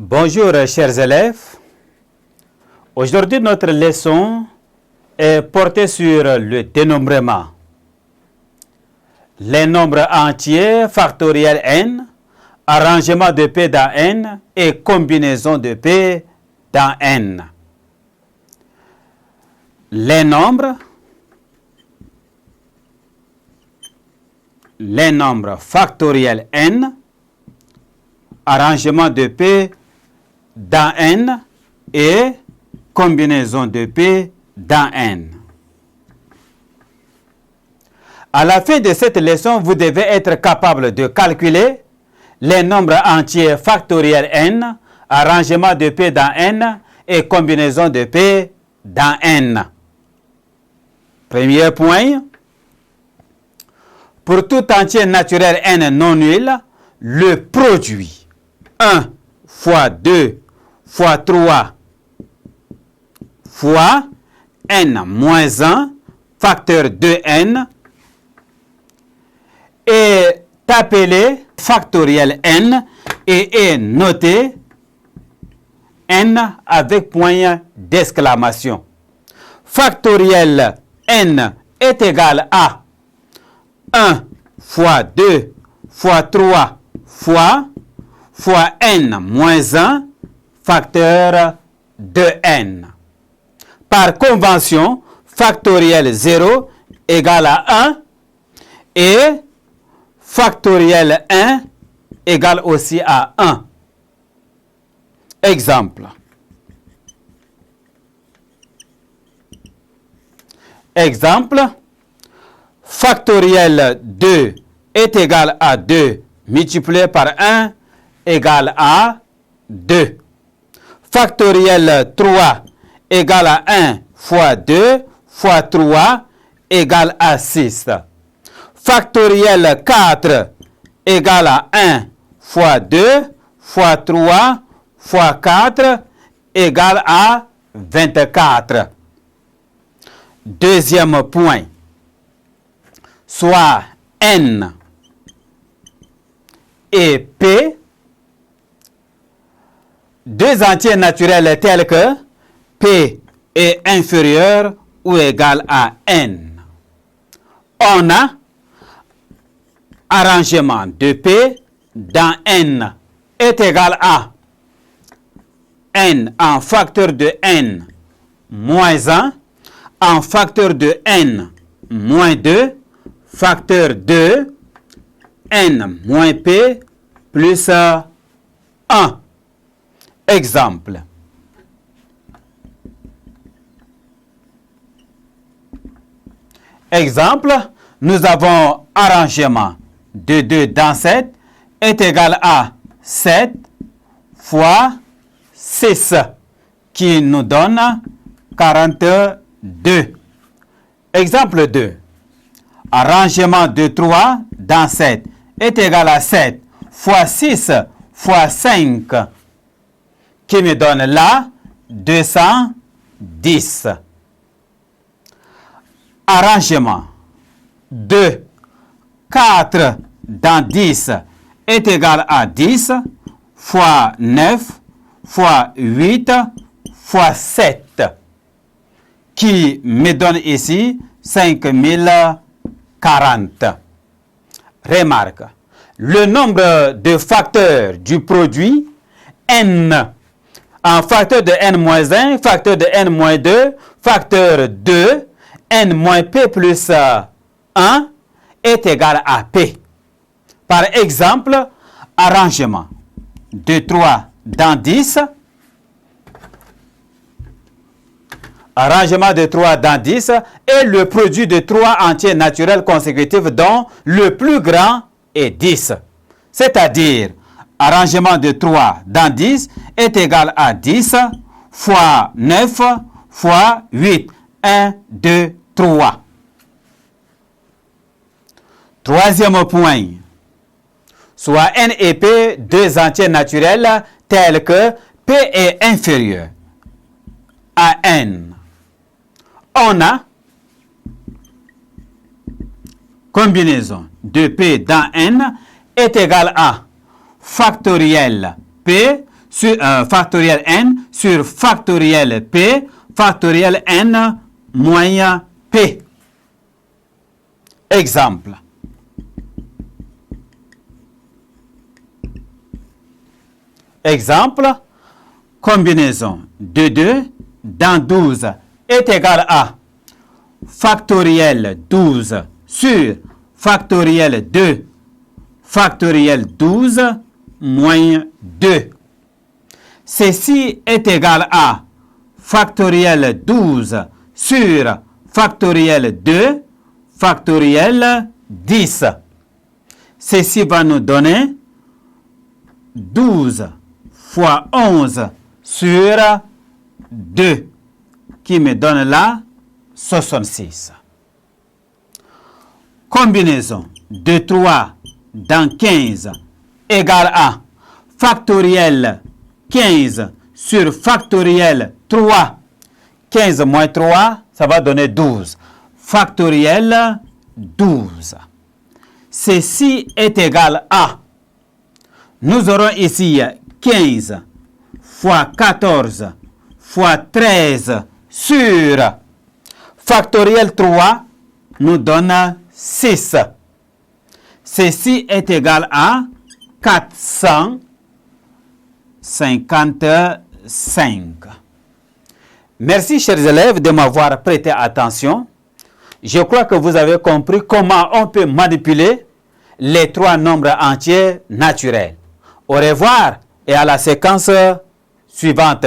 Bonjour chers élèves. Aujourd'hui notre leçon est portée sur le dénombrement. Les nombres entiers factoriels n, arrangement de p dans n et combinaison de p dans n. Les nombres factoriels n, arrangement de p dans n et combinaison de p dans n. À la fin de cette leçon, vous devez être capable de calculer les nombres entiers factoriels n, arrangement de p dans n et combinaison de p dans n. Premier point. Pour tout entier naturel n non nul, le produit 1 fois 2 fois 3 fois n moins 1 facteur 2n est appelé factoriel n et est noté n avec point d'exclamation. Factoriel n est égal à 1 fois 2 fois 3 fois n moins 1 facteur de n. Par convention, factoriel 0 égale à 1 et factoriel 1 égale aussi à 1. Exemple. Factoriel 2 est égal à 2 multiplié par 1 égale à 2. Factoriel 3 égale à 1 fois 2 fois 3 égale à 6. Factoriel 4 égale à 1 fois 2 fois 3 fois 4 égale à 24. Deuxième point. Soit n et p, deux entiers naturels tels que p est inférieur ou égal à n. On a arrangement de p dans n est égal à n en facteur de n moins 1 en facteur de n moins 2 facteur 2 n moins p plus 1. Exemple. Nous avons arrangement de 2 dans 7 est égal à 7 fois 6 qui nous donne 42. Exemple 2. Arrangement de 3 dans 7 est égal à 7 fois 6 fois 5 qui me donne là 210. Arrangement de 4 dans 10 est égal à 10 fois 9 fois 8 fois 7 qui me donne ici 5040. Remarque, le nombre de facteurs du produit n en facteur de n-1, facteur de n-2, facteur 2, n p plus 1 est égal à p. Par exemple, arrangement de 3 dans 10. Arrangement de 3 dans 10 est le produit de 3 entiers naturels consécutifs dont le plus grand est 10. C'est-à-dire, arrangement de 3 dans 10 est égal à 10 fois 9 fois 8. 1, 2, 3. Troisième point. Soit n et p, deux entiers naturels tels que p est inférieur à n. On a combinaison de p dans n est égal à factoriel p factoriel n sur factoriel p factoriel n moins p. Exemple. Exemple, combinaison de 2 dans 12 est égal à factoriel 12 sur factoriel 2 factoriel 12 moins 2. Ceci est égal à factoriel 12 sur factoriel 2 factoriel 10. Ceci va nous donner 12 fois 11 sur 2 qui me donne là 66. Combinaison de 3 dans 15 égale à factoriel 15 sur factoriel 3. 15 moins 3, ça va donner 12. Factoriel 12. Ceci est égal à, nous aurons ici 15 fois 14 fois 13 sur factoriel 3 nous donne 6. Ceci est égal à 455. Merci, chers élèves, de m'avoir prêté attention. Je crois que vous avez compris comment on peut manipuler les 3 nombres entiers naturels. Au revoir et à la séquence suivante.